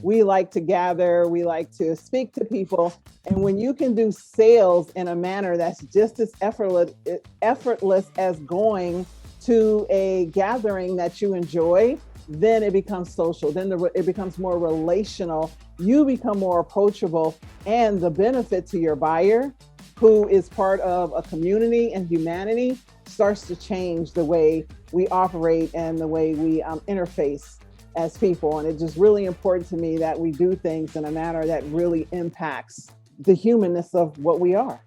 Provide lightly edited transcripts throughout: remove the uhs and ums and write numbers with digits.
we like to gather, we like to speak to people. And when you can do sales in a manner that's just as effortless as going to a gathering that you enjoy, then it becomes social. Then it becomes more relational. You become more approachable, and the benefit to your buyer, who is part of a community and humanity, starts to change the way we operate and the way we interface as people. And it's just really important to me that we do things in a manner that really impacts the humanness of what we are.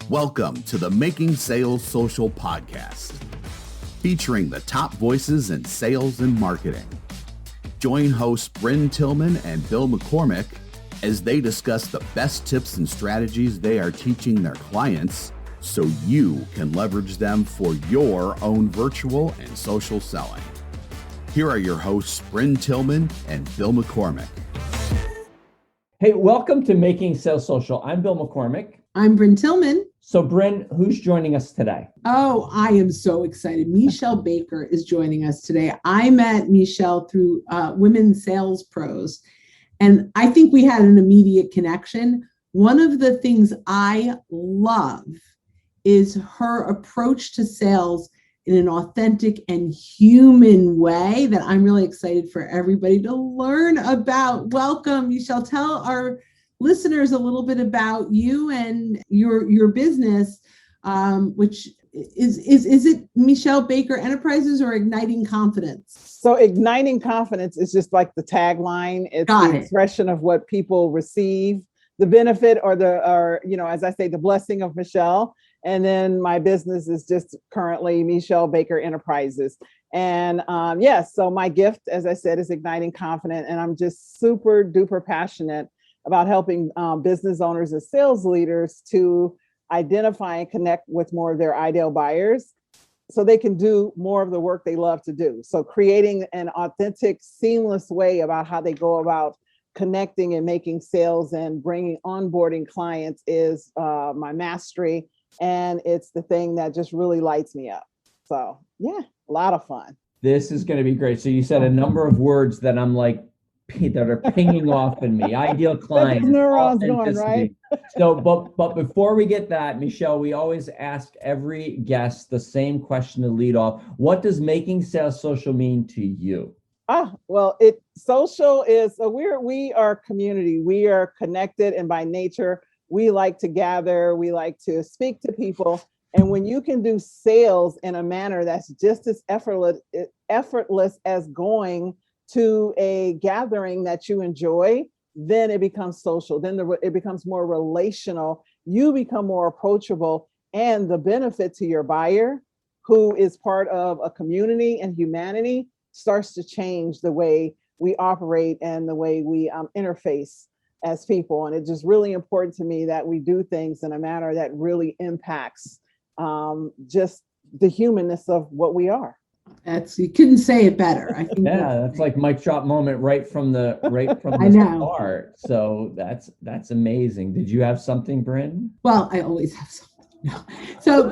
Welcome to the Making Sales Social podcast, featuring the top voices in sales and marketing. Join hosts Bryn Tillman and Bill McCormick as they discuss the best tips and strategies they are teaching their clients so you can leverage them for your own virtual and social selling. Here are your hosts, Bryn Tillman and Bill McCormick. Hey, welcome to Making Sales Social. I'm Bill McCormick. I'm Bryn Tillman. So Bryn, who's joining us today? Oh, I am so excited. Meshell Baker is joining us today. I met Meshell through Women Sales Pros, and I think we had an immediate connection. One of the things I love is her approach to sales in an authentic and human way that I'm really excited for everybody to learn about. Welcome, Meshell. Tell our listeners a little bit about you and your business, which is it Meshell Baker Enterprises or Igniting Confidence? So Igniting Confidence is just like the tagline. It's the expression of what people receive, the benefit or as I say, the blessing of Meshell. And then my business is just currently Meshell Baker Enterprises. And so my gift, as I said, is Igniting Confidence. And I'm just super duper passionate about helping business owners and sales leaders to identify and connect with more of their ideal buyers so they can do more of the work they love to do. So creating an authentic, seamless way about how they go about connecting and making sales and onboarding clients is my mastery. And it's the thing that just really lights me up. So yeah, a lot of fun. This is going to be great. So you said a number of words that I'm like, that are pinging off in me. Ideal clients. Neurons going, right? So, but before we get that, Meshell, we always ask every guest the same question to lead off. What does making sales social mean to you? Social is we are community. We are connected, and by nature, we like to gather. We like to speak to people. And when you can do sales in a manner that's just as effortless as going to a gathering that you enjoy, then it becomes social. Then it becomes more relational. You become more approachable, and the benefit to your buyer, who is part of a community and humanity, starts to change the way we operate and the way we interface as people. And it's just really important to me that we do things in a manner that really impacts just the humanness of what we are. You couldn't say it better. I think. Yeah, that's like mic drop moment right from the start. So that's amazing. Did you have something, Bryn? Well, I always have something. No. So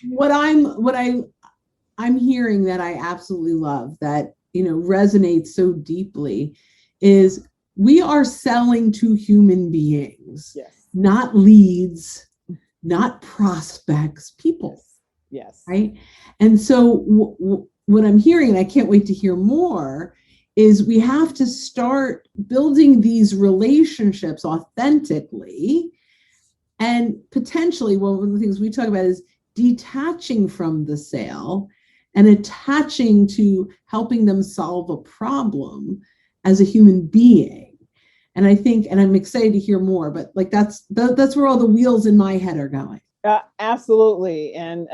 what I'm hearing that I absolutely love, that resonates so deeply, is we are selling to human beings, yes, not leads, not prospects, people. Yes. Right. And so what I'm hearing, and I can't wait to hear more, is we have to start building these relationships authentically. And potentially, one of the things we talk about is detaching from the sale and attaching to helping them solve a problem as a human being. And I think, and I'm excited to hear more, but like that's where all the wheels in my head are going. Absolutely. And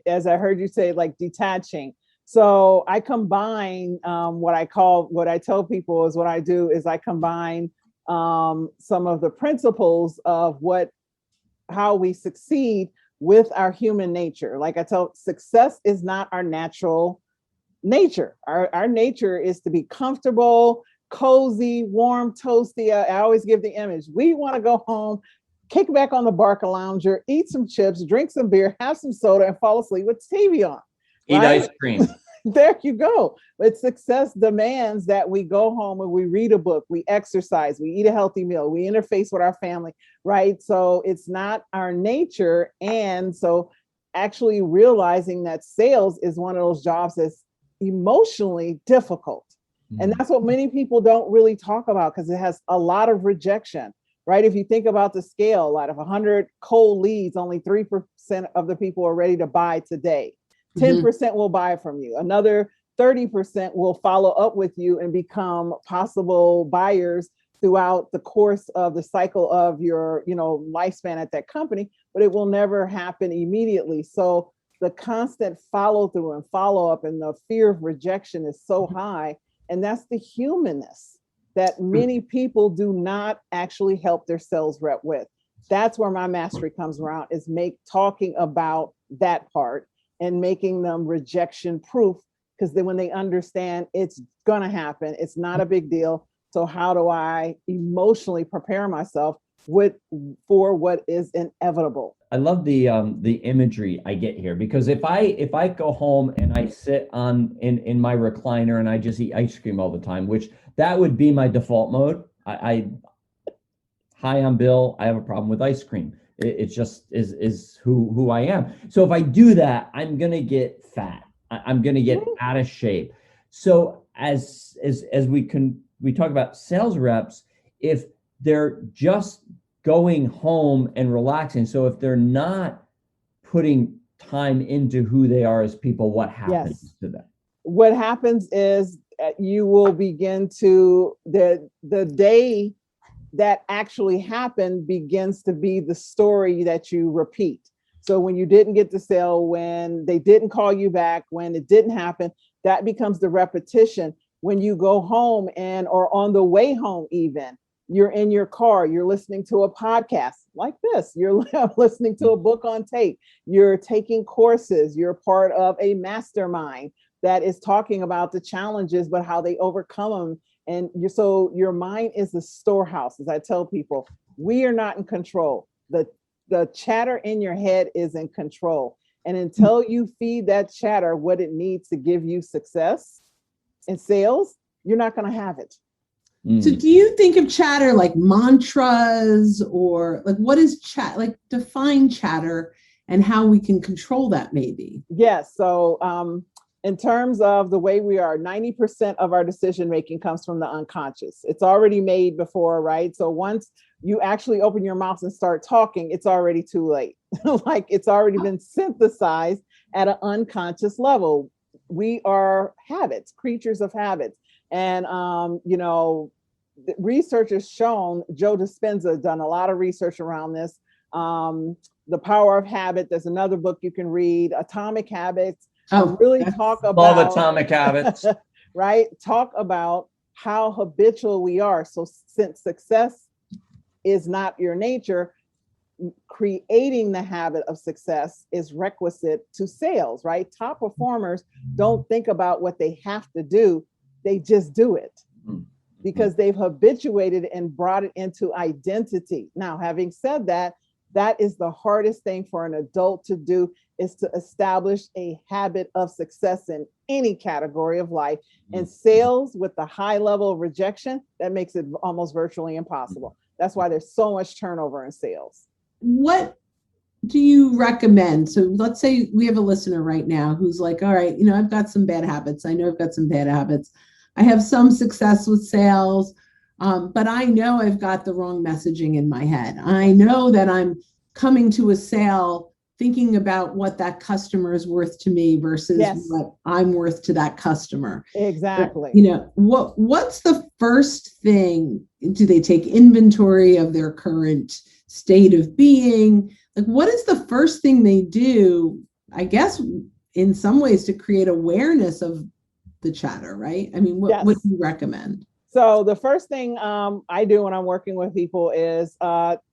as I heard you say, like detaching. So I combine what I tell people is what I do is I combine some of the principles of how we succeed with our human nature. Like I tell, success is not our natural nature. Our nature is to be comfortable, cozy, warm, toasty. I always give the image. We want to go home, kick back on the Barca lounger, eat some chips, drink some beer, have some soda, and fall asleep with TV on. Eat ice cream. There you go. But success demands that we go home and we read a book, we exercise, we eat a healthy meal, we interface with our family, right? So it's not our nature. And so actually realizing that sales is one of those jobs that's emotionally difficult. And that's what many people don't really talk about because it has a lot of rejection, right? If you think about the scale, out of 100 cold leads, only 3% of the people are ready to buy today. 10% will buy from you. Another 30% will follow up with you and become possible buyers throughout the course of the cycle of your, lifespan at that company, but it will never happen immediately. So the constant follow through and follow up and the fear of rejection is so high. And that's the humanness that many people do not actually help their sales rep with. That's where my mastery comes around, is talking about that part and making them rejection proof, because then when they understand it's going to happen, it's not a big deal. So how do I emotionally prepare myself for what is inevitable? I love the imagery I get here, because if I go home and I sit in my recliner and I just eat ice cream all the time, which that would be my default mode. Hi, I'm Bill. I have a problem with ice cream. It just is who I am. So if I do that, I'm gonna get fat. I'm gonna get out of shape. So as we talk about sales reps, if they're just going home and relaxing, so if they're not putting time into who they are as people, what happens to them? What happens is you will begin to, the day that actually happened begins to be the story that you repeat. So when you didn't get the sale, when they didn't call you back, when it didn't happen, that becomes the repetition. When you go home or on the way home, even you're in your car, you're listening to a podcast like this, you're listening to a book on tape, you're taking courses, you're part of a mastermind that is talking about the challenges, but how they overcome them. And so your mind is the storehouse. As I tell people, we are not in control. The chatter in your head is in control. And until you feed that chatter what it needs to give you success in sales, you're not going to have it. So do you think of chatter like mantras, or like what is chat, like define chatter and how we can control that maybe? Yes. So in terms of the way we are, 90% of our decision-making comes from the unconscious. It's already made before, right? So once you actually open your mouth and start talking, it's already too late. Like it's already been synthesized at an unconscious level. We are habits, creatures of habits. And, research has shown, Joe Dispenza done a lot of research around this. The Power of Habit, there's another book you can read, Atomic Habits. Really talk about Atomic Habits, right? Talk about how habitual we are. So since success is not your nature, creating the habit of success is requisite to sales, right? Top performers don't think about what they have to do. They just do it because they've habituated and brought it into identity. Now, having said that, that is the hardest thing for an adult to do, is to establish a habit of success in any category of life. And sales, with the high level of rejection, that makes it almost virtually impossible. That's why there's so much turnover in sales. What do you recommend? So let's say we have a listener right now who's like, all right, I've got some bad habits. I know I've got some bad habits. I have some success with sales, but I know I've got the wrong messaging in my head. I know that I'm coming to a sale thinking about what that customer is worth to me versus what I'm worth to that customer. Exactly. But, what's the first thing? Do they take inventory of their current state of being? Like, what is the first thing they do, I guess, in some ways, to create awareness of the chatter, right? I mean, what do you recommend? So the first thing I do when I'm working with people is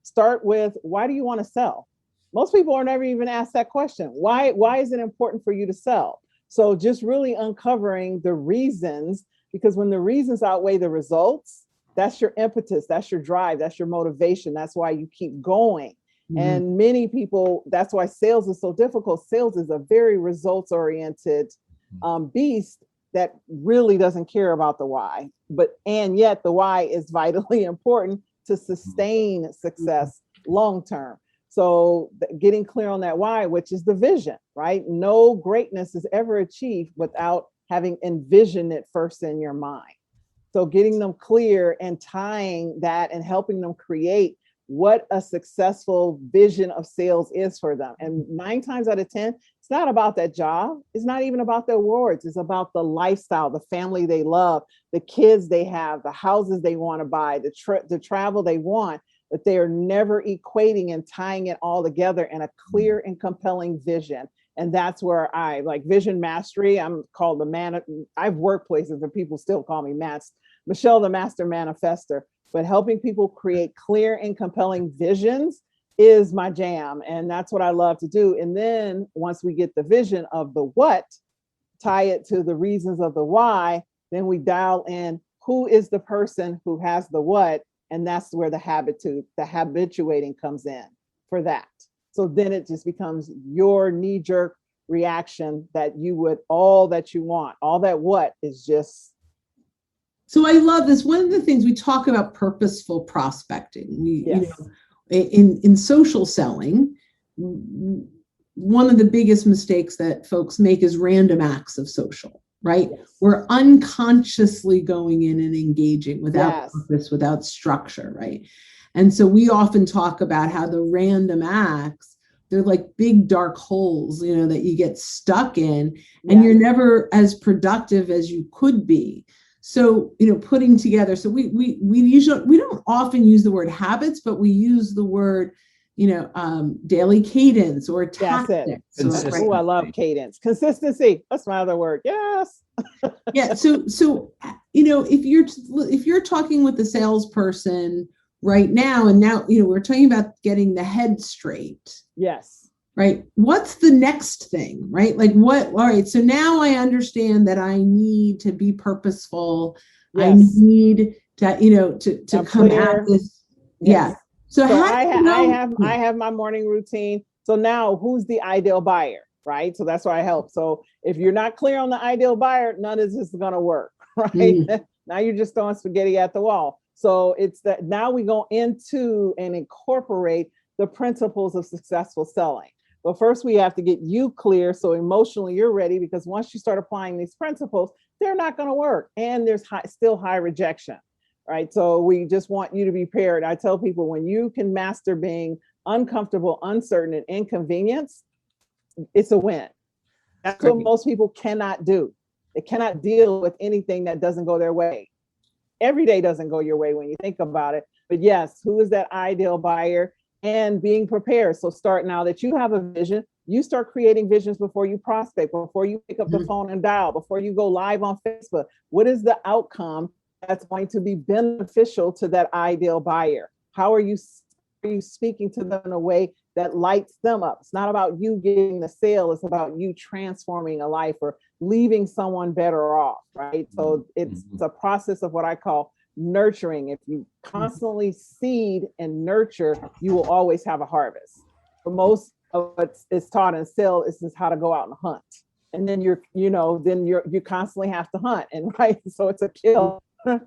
start with, why do you want to sell? Most people are never even asked that question. Why is it important for you to sell? So just really uncovering the reasons, because when the reasons outweigh the results, that's your impetus, that's your drive, that's your motivation. That's why you keep going. And many people, that's why sales is so difficult. Sales is a very results oriented beast that really doesn't care about the why, and yet the why is vitally important to sustain success long term. So getting clear on that why, which is the vision, right? No greatness is ever achieved without having envisioned it first in your mind. So getting them clear and tying that and helping them create what a successful vision of sales is for them. And 9 times out of 10, it's not about that job. It's not even about the awards. It's about the lifestyle, the family they love, the kids they have, the houses they want to buy, the travel they want, but they are never equating and tying it all together in a clear and compelling vision. And that's where I like vision mastery. I'm called the man. I've worked places where people still call me Meshell, the master manifester. But helping people create clear and compelling visions is my jam. And that's what I love to do. And then once we get the vision of the what, tie it to the reasons of the why, then we dial in who is the person who has the what. And that's where the habituating comes in for that. So then it just becomes your knee-jerk reaction that you would, all that you want, all that what is just. So I love this. One of the things we talk about purposeful prospecting. In social selling, one of the biggest mistakes that folks make is random acts of social, right? Yes. We're unconsciously going in and engaging without purpose, without structure, right? And so we often talk about how the random acts, they're like big dark holes, that you get stuck in, and you're never as productive as you could be. So, putting together, so we don't often use the word habits, but we use the word, daily cadence or tactics. Oh, I love cadence. Consistency. That's my other word. Yes. Yeah. So, if you're talking with the salesperson right now, and now, we're talking about getting the head straight. Yes. Right. What's the next thing, right? Like all right. So now I understand that I need to be purposeful. Yes. I need to come at this. Yes. Yeah. So I have my morning routine. So now who's the ideal buyer, right? So that's why I help. So if you're not clear on the ideal buyer, none of this is going to work, right? Mm. Now you're just throwing spaghetti at the wall. So it's that now we go into and incorporate the principles of successful selling. But first we have to get you clear so emotionally you're ready, because once you start applying these principles, they're not going to work. And there's still high rejection, right? So we just want you to be prepared. I tell people, when you can master being uncomfortable, uncertain, and inconvenienced, it's a win. That's what most people cannot do. They cannot deal with anything that doesn't go their way. Every day doesn't go your way when you think about it. But yes, who is that ideal buyer? And being prepared. So start now that you have a vision, you start creating visions before you prospect, before you pick up the phone and dial, before you go live on Facebook. What is the outcome that's going to be beneficial to that ideal buyer? How are you speaking to them in a way that lights them up? It's not about you getting the sale. It's about you transforming a life or leaving someone better off, right? So it's a process of what I call nurturing. If you constantly seed and nurture, you will always have a harvest. But most of what is taught in sales is just how to go out and hunt. And then you constantly have to hunt. And right, so it's a kill,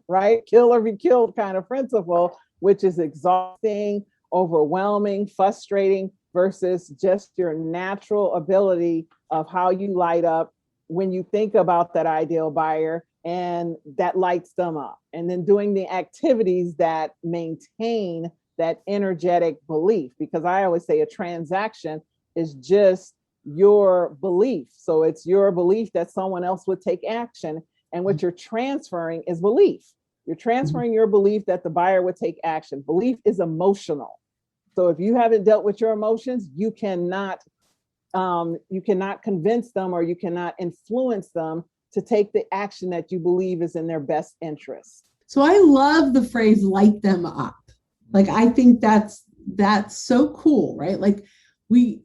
right? Kill or be killed kind of principle, which is exhausting, overwhelming, frustrating, versus just your natural ability of how you light up when you think about that ideal buyer, and that lights them up. And then doing the activities that maintain that energetic belief, because I always say a transaction is just your belief. So it's your belief that someone else would take action. And what you're transferring is belief. You're transferring your belief that the buyer would take action. Belief is emotional. So if you haven't dealt with your emotions, you cannot convince them, or you cannot influence them to take the action that you believe is in their best interest. So I love the phrase "light them up." Like, I think that's so cool, right? Like we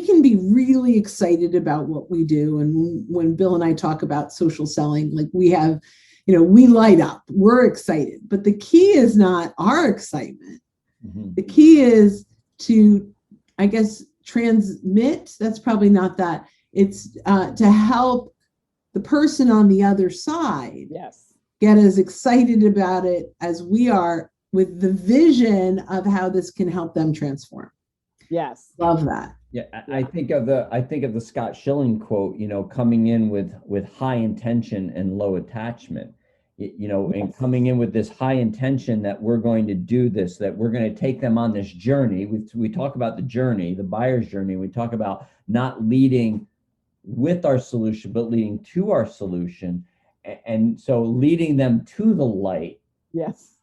can be really excited about what we do. And when Bill and I talk about social selling, like we have, we light up, we're excited, but the key is not our excitement. Mm-hmm. The key is to, I guess, transmit. That's probably not that. It's to help the person on the other side yes, get as excited about it as we are with the vision of how this can help them transform. yes. Love that. Yeah, I think of the Scott Schilling quote, coming in with high intention and low attachment, and coming in with this high intention that we're going to do this, that we're going to take them on this journey. We talk about the journey, the buyer's journey. We talk about not leading with our solution, but leading to our solution. And so leading them to the light, Yes.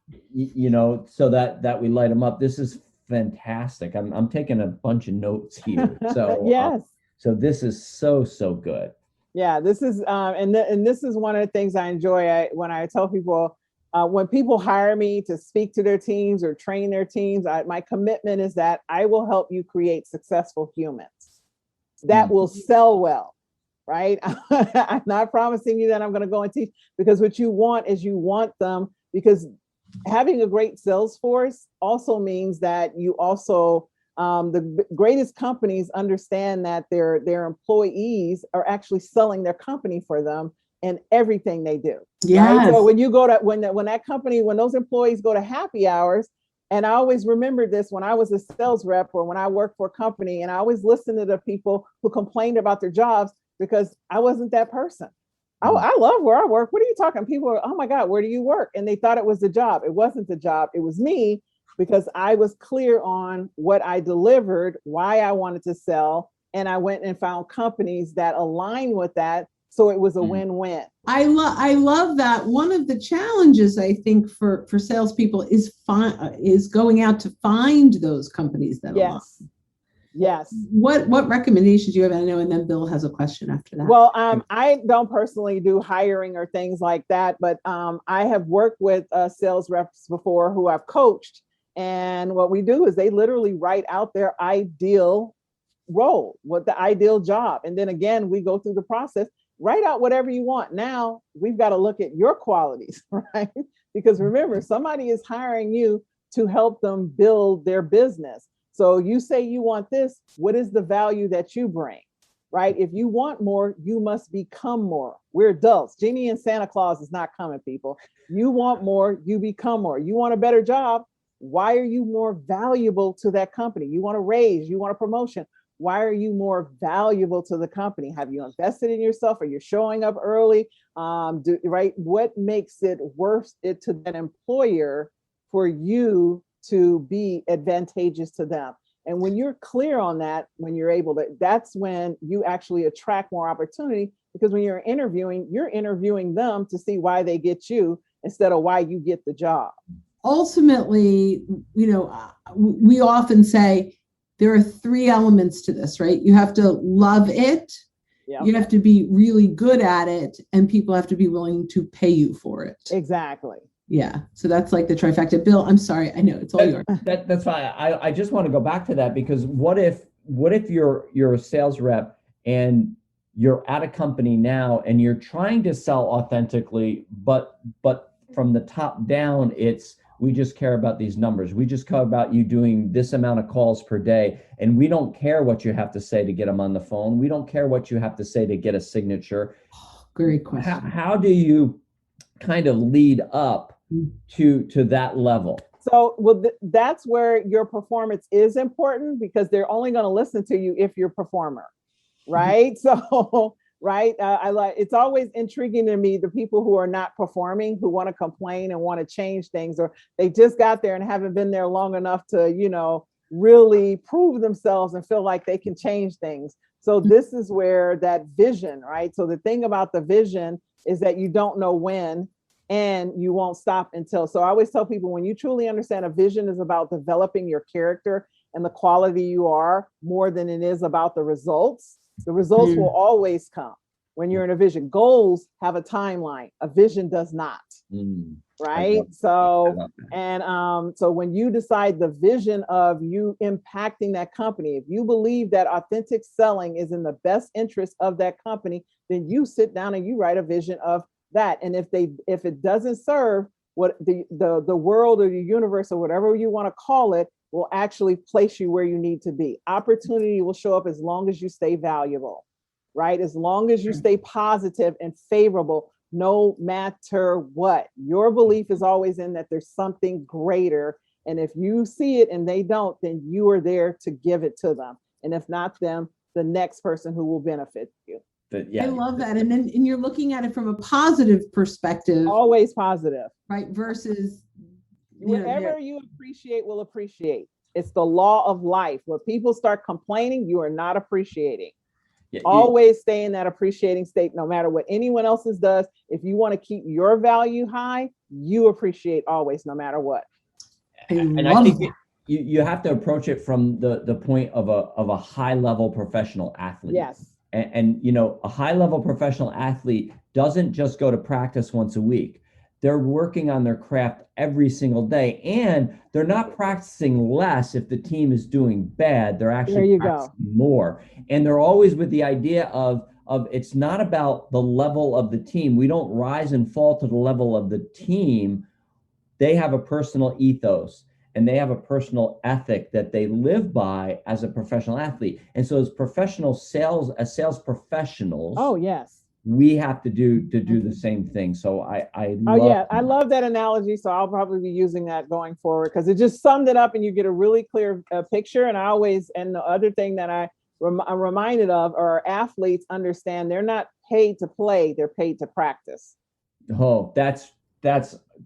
So that we light them up. This is fantastic. I'm taking a bunch of notes here. So yes. So this is so good. Yeah, this is and this is one of the things I enjoy. When I tell people, when people hire me to speak to their teams or train their teams, my commitment is that I will help you create successful humans that will sell well, right? I'm not promising you that I'm going to go and teach, because what you want is you want them, because having a great sales force also means that you also, the greatest companies understand that their employees are actually selling their company for them in everything they do. Yeah. Right? So when you go to, when those employees go to happy hours, and I always remember this when I was a sales rep or when I worked for a company, and I always listened to the people who complained about their jobs, because I wasn't that person. I love where I work. What are you talking? People are, oh my God, where do you work? And they thought it was the job. It wasn't the job. It was me, because I was clear on what I delivered, why I wanted to sell. And I went and found companies that align with that. So it was a win-win. I love that. One of the challenges, I think, for salespeople is going out to find those companies that align. Yes. What recommendations do you have? I know, and then Bill has a question after that. Well, I don't personally do hiring or things like that, but I have worked with sales reps before who I've coached. And what we do is they literally write out their ideal role, what the ideal job. And then again, we go through the process, write out whatever you want. Now we've got to look at your qualities, right? Because remember, somebody is hiring you to help them build their business. So you say you want this, what is the value that you bring, right? If you want more, you must become more. We're adults. Genie and Santa Claus is not coming, people. You want more, you become more. You want a better job. Why are you more valuable to that company? You want a raise, you want a promotion. Why are you more valuable to the company? Have you invested in yourself? Are you showing up early? Right? What makes it worth it to that employer for you to be advantageous to them? And when you're clear on that, when you're able to, that's when you actually attract more opportunity, because when you're interviewing them to see why they get you instead of why you get the job. Ultimately, we often say there are 3 elements to this, right? You have to love it. Yep. You have to be really good at it, and people have to be willing to pay you for it. Exactly. Yeah. So that's like the trifecta. Bill, I'm sorry. I know it's all yours. That's fine. I just want to go back to that, because what if you're a sales rep and you're at a company now and you're trying to sell authentically, but from the top down, we just care about these numbers. We just care about you doing this amount of calls per day. And we don't care what you have to say to get them on the phone. We don't care what you have to say to get a signature. Great question. How do you kind of lead up to that level? So, that's where your performance is important, because they're only going to listen to you if you're a performer, right? So, right. It's always intriguing to me, the people who are not performing, who want to complain and want to change things, or they just got there and haven't been there long enough to, really prove themselves and feel like they can change things. So this is where that vision, right? So the thing about the vision is that you don't know when, and you won't stop until. So I always tell people, when you truly understand a vision is about developing your character and the quality you are, more than it is about the results. The results will always come when you're in a vision. Goals have a timeline. A vision does not. Right? So, and so when you decide the vision of you impacting that company, if you believe that authentic selling is in the best interest of that company, then you sit down and you write a vision of that. And if it doesn't serve what the world or the universe or whatever you want to call it, will actually place you where you need to be. Opportunity will show up as long as you stay valuable. right? As long as you stay positive and favorable, no matter what, your belief is always in that there's something greater. And if you see it and they don't, then you are there to give it to them. And if not them, the next person who will benefit you. I love that. And then you're looking at it from a positive perspective. Always positive. Right. Versus whatever you appreciate will appreciate. It's the law of life. When people start complaining, you are not appreciating. Always stay in that appreciating state, no matter what anyone else's does. If you want to keep your value high, you appreciate always, no matter what. And I think you have to approach it from the point of a high level professional athlete. Yes. And a high level professional athlete doesn't just go to practice once a week. They're working on their craft every single day, and they're not practicing less if the team is doing bad. They're actually practicing more. And they're always with the idea of it's not about the level of the team. We don't rise and fall to the level of the team. They have a personal ethos and they have a personal ethic that they live by as a professional athlete. And so as sales professionals, oh yes, we have to do the same thing. So I love that analogy. So I'll probably be using that going forward, because it just summed it up and you get a really clear picture. And the other thing that I'm reminded of are athletes understand they're not paid to play, they're paid to practice. Oh, that's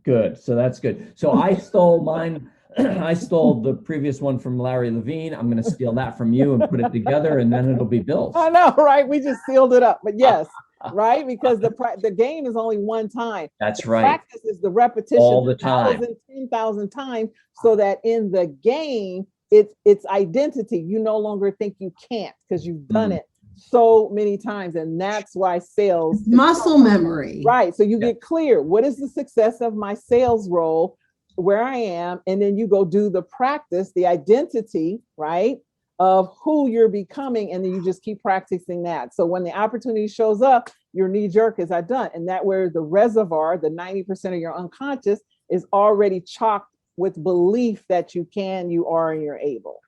good. So that's good. So I stole mine. I stole the previous one from Larry Levine. I'm going to steal that from you and put it together, and then it'll be Bill's. I know, right? We just sealed it up. But yes, right? Because the game is only one time. That's the right. Practice is the repetition all the time, 10,000 times, so that in the game, it's identity. You no longer think you can't, because you've done it so many times. And that's why sales muscle memory. Right. So you get clear. What is the success of my sales role, where I am? And then you go do the practice, the identity, right, of who you're becoming. And then you just keep practicing that. So when the opportunity shows up, your knee jerk is done. And that where the reservoir, the 90% of your unconscious, is already chocked with belief that you can, you are, and you're able.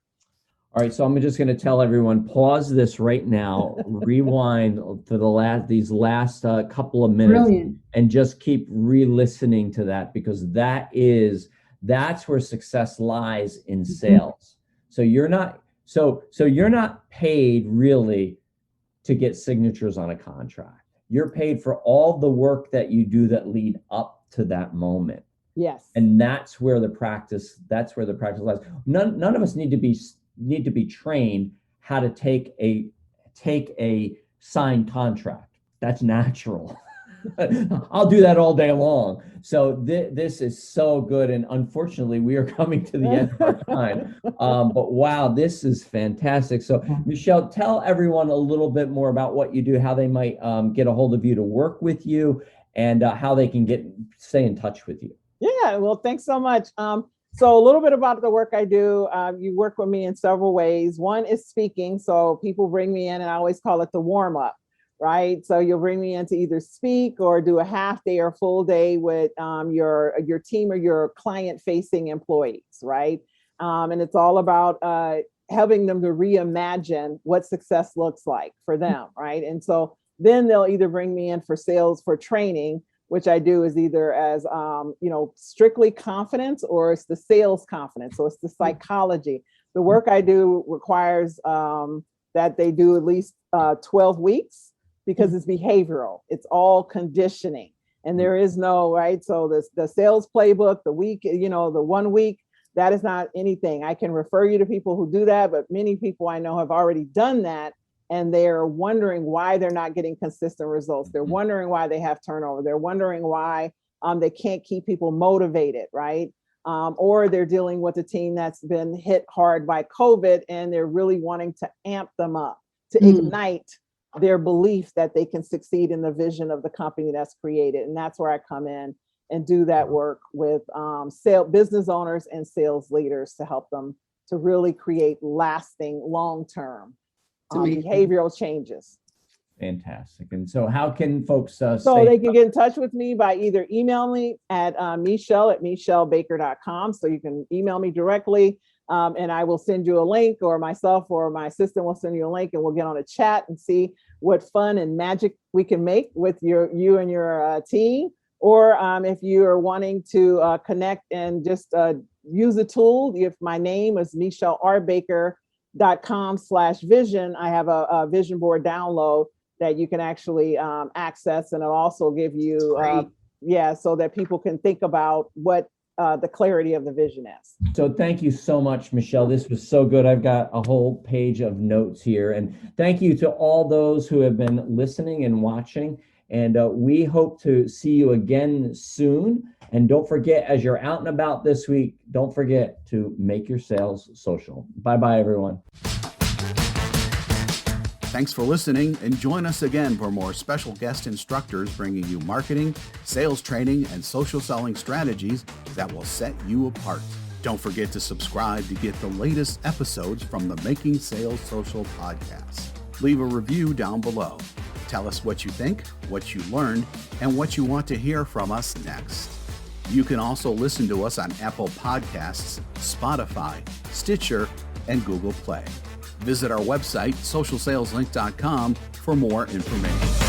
All right, so I'm just going to tell everyone, pause this right now, rewind to these last couple of minutes. Brilliant. And just keep re-listening to that, because that's where success lies in sales. So you're not paid really to get signatures on a contract. You're paid for all the work that you do that lead up to that moment. Yes. And that's where the practice lies. None of us need to be trained how to take a signed contract. That's natural. I'll do that all day long. So this is so good. And unfortunately, we are coming to the end of our time. But wow, this is fantastic. So Meshell, tell everyone a little bit more about what you do, how they might get a hold of you to work with you, and how they can stay in touch with you. Yeah, well, thanks so much. So a little bit about the work I do. You work with me in several ways. One is speaking. So people bring me in, and I always call it the warm up, right? So you'll bring me in to either speak or do a half day or full day with your team or your client facing employees, right? And it's all about helping them to reimagine what success looks like for them, right? And so then they'll either bring me in for sales, for training, which I do is either as, strictly confidence, or it's the sales confidence. So it's the psychology. The work I do requires that they do at least 12 weeks, because it's behavioral. It's all conditioning, and there is no, right? So the sales playbook, the 1 week, that is not anything. I can refer you to people who do that, but many people I know have already done that. And they're wondering why they're not getting consistent results. They're wondering why they have turnover. They're wondering why they can't keep people motivated, right? Or they're dealing with a team that's been hit hard by COVID, and they're really wanting to amp them up, to ignite their belief that they can succeed in the vision of the company that's created. And that's where I come in and do that work with business owners and sales leaders to help them to really create lasting, long-term behavioral changes. Fantastic. And so how can folks so they can get in touch with me by either email me at Meshell@meshellbaker.com. So you can email me directly, and I will send you a link, or myself or my assistant will send you a link, and we'll get on a chat and see what fun and magic we can make with you and your team. Or if you are wanting to connect and just use a tool, if my name is MeshelRbaker.com/vision, I have a vision board download that you can actually access, and it'll also give you, so that people can think about what the clarity of the vision is. So thank you so much, Meshell. This was so good. I've got a whole page of notes here. And thank you to all those who have been listening and watching. And we hope to see you again soon. And don't forget, as you're out and about this week, don't forget to make your sales social. Bye-bye, everyone. Thanks for listening, and join us again for more special guest instructors bringing you marketing, sales training, and social selling strategies that will set you apart. Don't forget to subscribe to get the latest episodes from the Making Sales Social podcast. Leave a review down below. Tell us what you think, what you learned, and what you want to hear from us next. You can also listen to us on Apple Podcasts, Spotify, Stitcher, and Google Play. Visit our website, socialsaleslink.com, for more information.